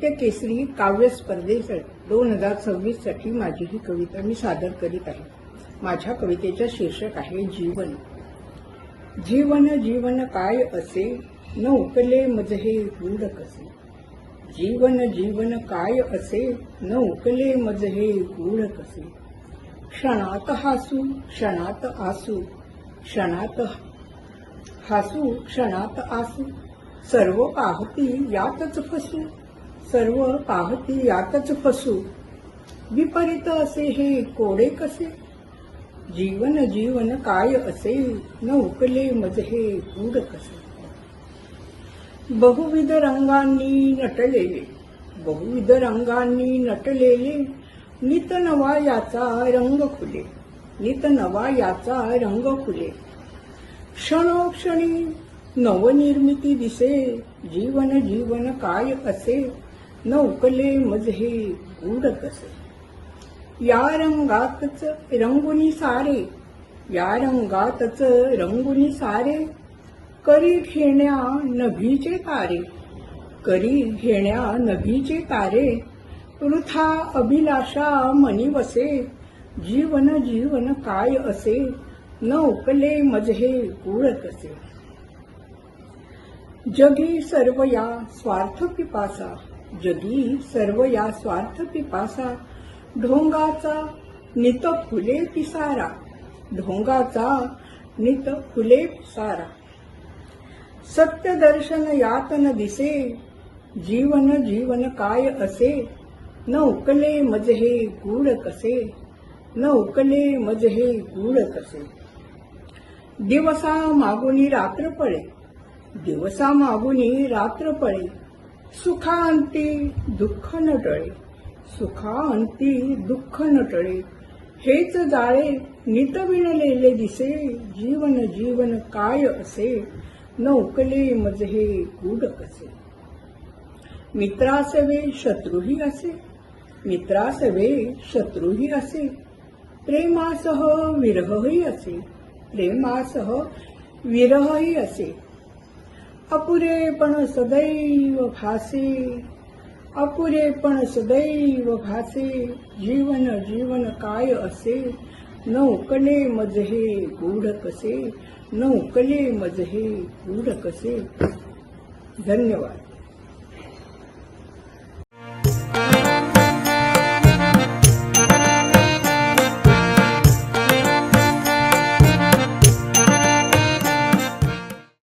साहित्य केसरी काव्य स्पर्धेसाठी 2026 साठी माझी ही कविता मी सादर करीत आहे। माझ्या कवितेचे शीर्षक आहे जीवन। जीवन जीवन काय असे, न उकले मज हे गूढ कसे। जीवन जीवन काय असे, न उकले मज हे गूढ कसे। क्षणात हासू क्षणात आसू, क्षणात हासू क्षणात आसू, सर्व पाहती यातच फसू, सर्व पाहती यातच फसू। विपरीत असे हे कोडे कसे। जीवन जीवन काय असे, न उकले मज हे गूढ कसे। बहुविध रंगांनी नटलेले, बहुविध रंगांनी नटलेले, नित नवा याचा रंग खुले, नित नवा याचा रंग खुले। क्षणोक्षणी नवनिर्मिती दिसे, जीवन जीवन काय असे, न उकले मज हे गूढ कसे। या रंगातच रंगुनी सारे, या रंगातच रंगुनी सारे, करी घेण्या नभीचे तारे, करी घेण्या नभीचे तारे। वृथा अभिलाषा मनी वसे, जीवन जीवन काय असे, न उकले मज हे गूढ कसे। जगी सर्व या स्वार्थ पिपासा, जगी सर्व या स्वार्थ पिपासा। ढोंगाचा नित फुले पिसारा, ढोंगाचा नित फुले पिसारा। सत्य दर्शन यात न दिसे, जीवन जीवन काय असे, न उकले मज हे गूढ कसे, न उकले मज हे गूढ कसे। दिवसा मागुनी रात्र पळे, दिवसा मागुनी रात्र पळे, सुखांती दुःख न टळे, सुखांती दुःख न टळे। हेच जाळे नित विणलेले दिसे, जीवन जीवन काय असे, न उकले मज हे गूढ कसे। मित्रासवे शत्रुही असे, मित्रासवे शत्रुही असे, प्रेमासह विरहही असे, प्रेमासह विरहही असे। अपुरेपण सदैव भासे, अपुरेपण सदैव भासे, जीवन जीवन काय असे, न उकले मज हे गूढ कसे, न उकले मज हे गूढ कसे। धन्यवाद।